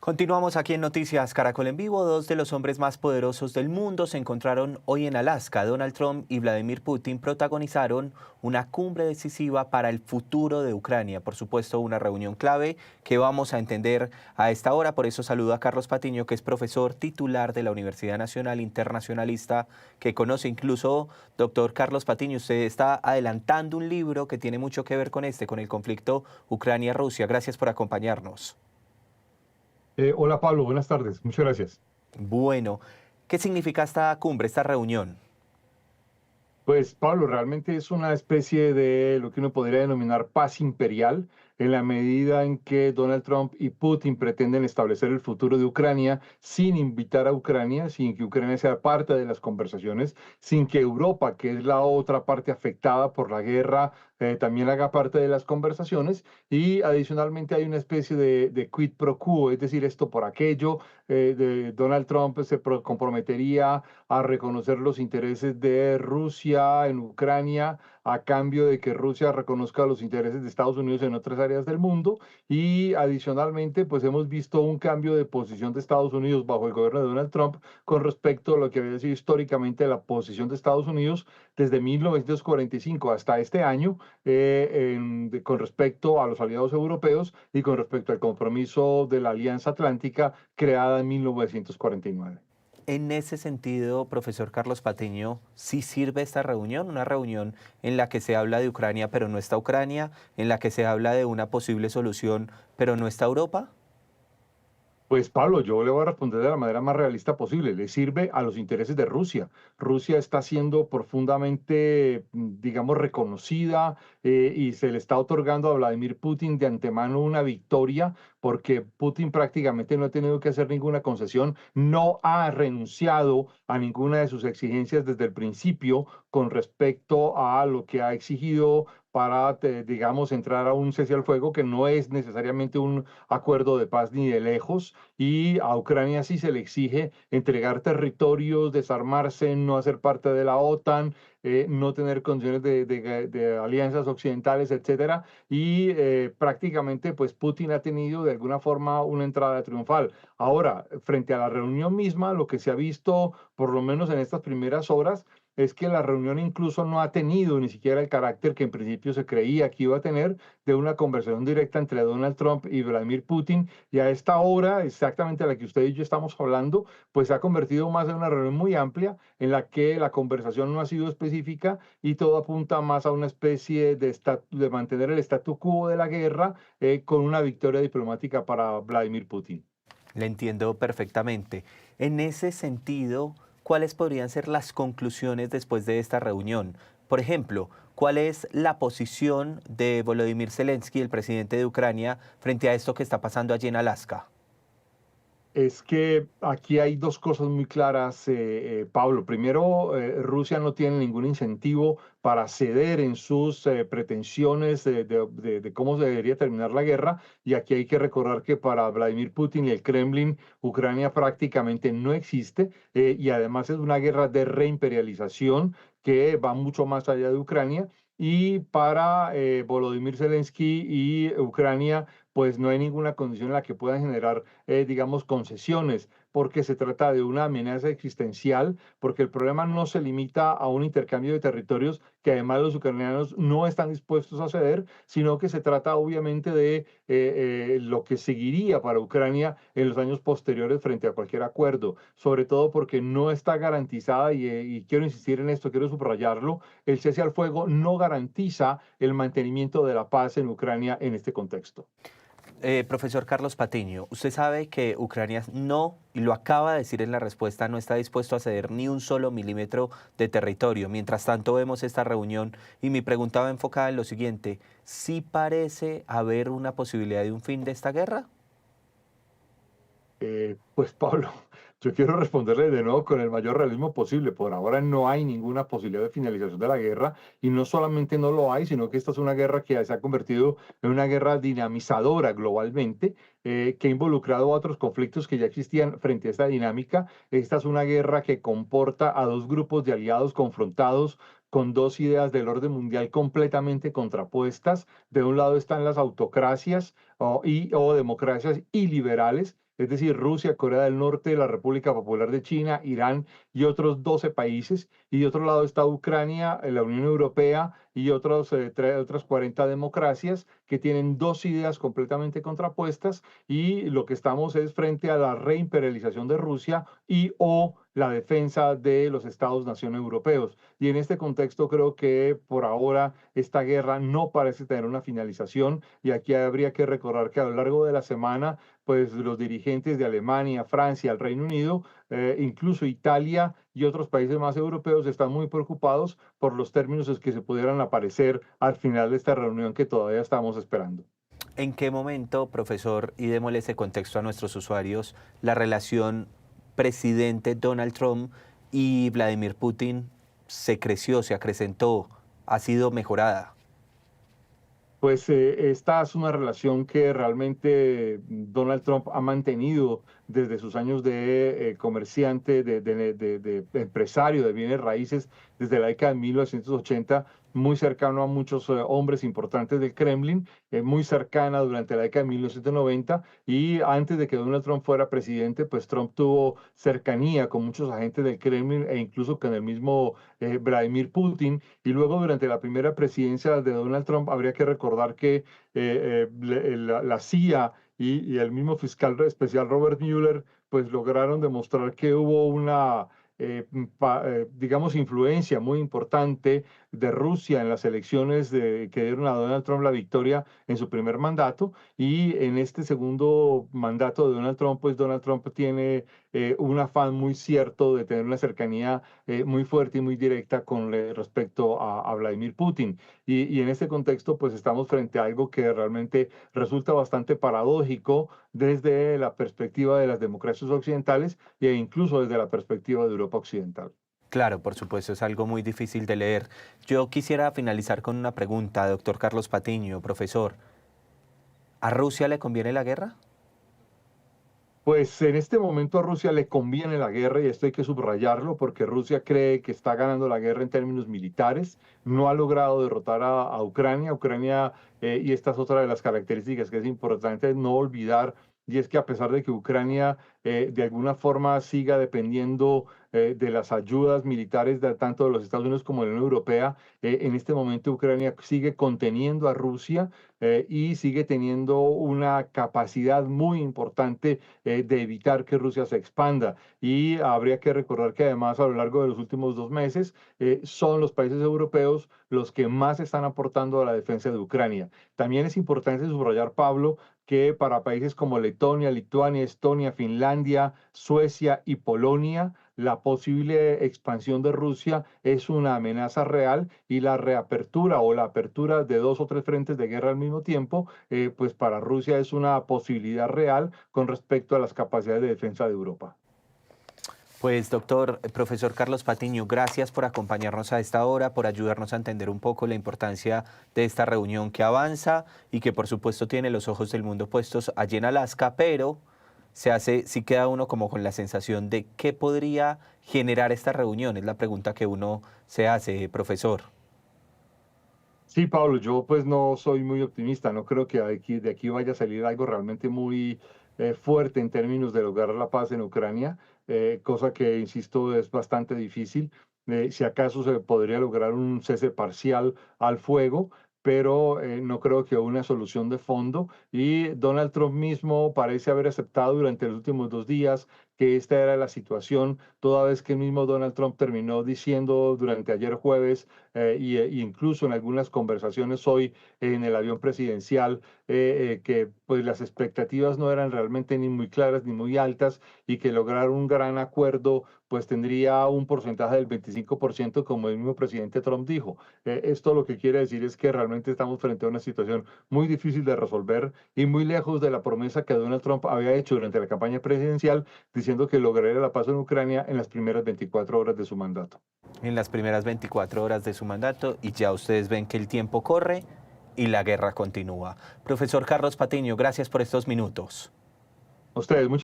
Continuamos aquí en Noticias Caracol en Vivo. Dos de los hombres más poderosos del mundo se encontraron hoy en Alaska. Donald Trump y Vladimir Putin protagonizaron una cumbre decisiva para el futuro de Ucrania. Por supuesto, una reunión clave que vamos a entender a esta hora. Por eso saludo a Carlos Patiño, que es profesor titular de la Universidad Nacional Internacionalista, que conoce incluso, doctor Carlos Patiño, usted está adelantando un libro que tiene mucho que ver con el conflicto Ucrania-Rusia. Gracias por acompañarnos. Hola Pablo, buenas tardes, muchas gracias. Bueno, ¿qué significa esta cumbre, esta reunión? Pues Pablo, realmente es una especie de lo que uno podría denominar paz imperial, en la medida en que Donald Trump y Putin pretenden establecer el futuro de Ucrania sin invitar a Ucrania, sin que Ucrania sea parte de las conversaciones, sin que Europa, que es la otra parte afectada por la guerra, también haga parte de las conversaciones. Y adicionalmente hay una especie de quid pro quo, es decir, esto por aquello. Donald Trump comprometería a reconocer los intereses de Rusia en Ucrania a cambio de que Rusia reconozca los intereses de Estados Unidos en otras áreas del mundo. Y adicionalmente, pues hemos visto un cambio de posición de Estados Unidos bajo el gobierno de Donald Trump con respecto a lo que había sido históricamente la posición de Estados Unidos desde 1945 hasta este año, con respecto a los aliados europeos y con respecto al compromiso de la Alianza Atlántica creada en 1949. En ese sentido, profesor Carlos Patiño, ¿sí sirve esta reunión? Una reunión en la que se habla de Ucrania, pero no está Ucrania, en la que se habla de una posible solución, pero no está Europa. Pues Pablo, yo le voy a responder de la manera más realista posible. Le sirve a los intereses de Rusia. Rusia está siendo profundamente, digamos, reconocida, y se le está otorgando a Vladimir Putin de antemano una victoria porque Putin prácticamente no ha tenido que hacer ninguna concesión, no ha renunciado a ninguna de sus exigencias desde el principio con respecto a lo que ha exigido para, digamos, entrar a un cese al fuego que no es necesariamente un acuerdo de paz ni de lejos. Y a Ucrania sí se le exige entregar territorios, desarmarse, no hacer parte de la OTAN, no tener condiciones de alianzas occidentales, etcétera. Y prácticamente, pues Putin ha tenido de alguna forma una entrada triunfal. Ahora, frente a la reunión misma, lo que se ha visto, por lo menos en estas primeras horas, es que la reunión incluso no ha tenido ni siquiera el carácter que en principio se creía que iba a tener de una conversación directa entre Donald Trump y Vladimir Putin. Y a esta hora, exactamente a la que usted y yo estamos hablando, pues se ha convertido más en una reunión muy amplia en la que la conversación no ha sido específica y todo apunta más a una especie de mantener el statu quo de la guerra, con una victoria diplomática para Vladimir Putin. Le entiendo perfectamente. En ese sentido, ¿cuáles podrían ser las conclusiones después de esta reunión? Por ejemplo, ¿cuál es la posición de Volodymyr Zelensky, el presidente de Ucrania, frente a esto que está pasando allí en Alaska? Es que aquí hay dos cosas muy claras, Pablo. Primero, Rusia no tiene ningún incentivo para ceder en sus pretensiones de cómo se debería terminar la guerra. Y aquí hay que recordar que para Vladimir Putin y el Kremlin, Ucrania prácticamente no existe, y además es una guerra de reimperialización que va mucho más allá de Ucrania. Y para Volodymyr Zelensky y Ucrania, pues no hay ninguna condición en la que puedan generar, digamos, concesiones, porque se trata de una amenaza existencial, porque el problema no se limita a un intercambio de territorios que además los ucranianos no están dispuestos a ceder, sino que se trata obviamente de lo que seguiría para Ucrania en los años posteriores frente a cualquier acuerdo, sobre todo porque no está garantizada, y quiero insistir en esto, quiero subrayarlo, el cese al fuego no garantiza el mantenimiento de la paz en Ucrania en este contexto. Profesor Carlos Patiño, usted sabe que Ucrania no, y lo acaba de decir en la respuesta, no está dispuesto a ceder ni un solo milímetro de territorio. Mientras tanto vemos esta reunión y mi pregunta va enfocada en lo siguiente: ¿sí parece haber una posibilidad de un fin de esta guerra? Pues Pablo, yo quiero responderle de nuevo con el mayor realismo posible. Por ahora no hay ninguna posibilidad de finalización de la guerra, y no solamente no lo hay, sino que esta es una guerra que se ha convertido en una guerra dinamizadora globalmente, que ha involucrado a otros conflictos que ya existían frente a esta dinámica. Esta es una guerra que comporta a dos grupos de aliados confrontados con dos ideas del orden mundial completamente contrapuestas. De un lado están las autocracias o democracias iliberales, es decir, Rusia, Corea del Norte, la República Popular de China, Irán y otros 12 países. Y de otro lado está Ucrania, la Unión Europea y otras 40 democracias que tienen dos ideas completamente contrapuestas, y lo que estamos es frente a la reimperialización de Rusia y o la defensa de los Estados-nación europeos. Y en este contexto creo que por ahora esta guerra no parece tener una finalización, y aquí habría que recordar que a lo largo de la semana, pues los dirigentes de Alemania, Francia, el Reino Unido, incluso Italia y otros países más europeos están muy preocupados por los términos que se pudieran aparecer al final de esta reunión que todavía estamos esperando. ¿En qué momento, profesor, y démosle ese contexto a nuestros usuarios, la relación presidente Donald Trump y Vladimir Putin se creció, se acrecentó, ha sido mejorada? Pues esta es una relación que realmente Donald Trump ha mantenido desde sus años de comerciante, de empresario de bienes raíces, desde la década de 1980, muy cercano a muchos hombres importantes del Kremlin, muy cercana durante la década de 1990, y antes de que Donald Trump fuera presidente, pues Trump tuvo cercanía con muchos agentes del Kremlin e incluso con el mismo Vladimir Putin. Y luego, durante la primera presidencia de Donald Trump, habría que recordar que la CIA y el mismo fiscal especial Robert Mueller, pues lograron demostrar que hubo una, digamos, influencia muy importante de Rusia en las elecciones que dieron a Donald Trump la victoria en su primer mandato. Y en este segundo mandato de Donald Trump, pues Donald Trump tiene un afán muy cierto de tener una cercanía muy fuerte y muy directa con respecto a Vladimir Putin. Y en este contexto, pues estamos frente a algo que realmente resulta bastante paradójico desde la perspectiva de las democracias occidentales e incluso desde la perspectiva de Europa Occidental. Claro, por supuesto, es algo muy difícil de leer. Yo quisiera finalizar con una pregunta, doctor Carlos Patiño, profesor. ¿A Rusia le conviene la guerra? Pues en este momento a Rusia le conviene la guerra, y esto hay que subrayarlo porque Rusia cree que está ganando la guerra en términos militares, no ha logrado derrotar a Ucrania. Y esta es otra de las características que es importante no olvidar, y es que a pesar de que Ucrania de alguna forma siga dependiendo de las ayudas militares tanto de los Estados Unidos como de la Unión Europea, en este momento Ucrania sigue conteniendo a Rusia y sigue teniendo una capacidad muy importante de evitar que Rusia se expanda. Y habría que recordar que además a lo largo de los últimos 2 meses son los países europeos los que más están aportando a la defensa de Ucrania. También es importante subrayar, Pablo, que para países como Letonia, Lituania, Estonia, Finlandia, Suecia y Polonia, la posible expansión de Rusia es una amenaza real, y la reapertura o la apertura de 2 o 3 frentes de guerra al mismo tiempo, pues para Rusia es una posibilidad real con respecto a las capacidades de defensa de Europa. Pues doctor, profesor Carlos Patiño, gracias por acompañarnos a esta hora, por ayudarnos a entender un poco la importancia de esta reunión que avanza y que por supuesto tiene los ojos del mundo puestos allí en Alaska, pero sí queda uno como con la sensación de qué podría generar esta reunión, es la pregunta que uno se hace, profesor. Sí, Pablo, yo pues no soy muy optimista, no creo que de aquí vaya a salir algo realmente muy fuerte en términos de lograr la paz en Ucrania, cosa que, insisto, es bastante difícil. Si acaso se podría lograr un cese parcial al fuego, pero no creo que una solución de fondo. Y Donald Trump mismo parece haber aceptado durante los últimos 2 días que esta era la situación, toda vez que el mismo Donald Trump terminó diciendo durante ayer jueves incluso en algunas conversaciones hoy en el avión presidencial, que pues las expectativas no eran realmente ni muy claras ni muy altas, y que lograr un gran acuerdo pues tendría un porcentaje del 25%, como el mismo presidente Trump dijo. Esto lo que quiere decir es que realmente estamos frente a una situación muy difícil de resolver y muy lejos de la promesa que Donald Trump había hecho durante la campaña presidencial, diciendo que lograría la paz en Ucrania en las primeras 24 horas de su mandato. En las primeras 24 horas de su mandato y ya ustedes ven que el tiempo corre y la guerra continúa. Profesor Carlos Patiño, gracias por estos minutos. A ustedes, muchas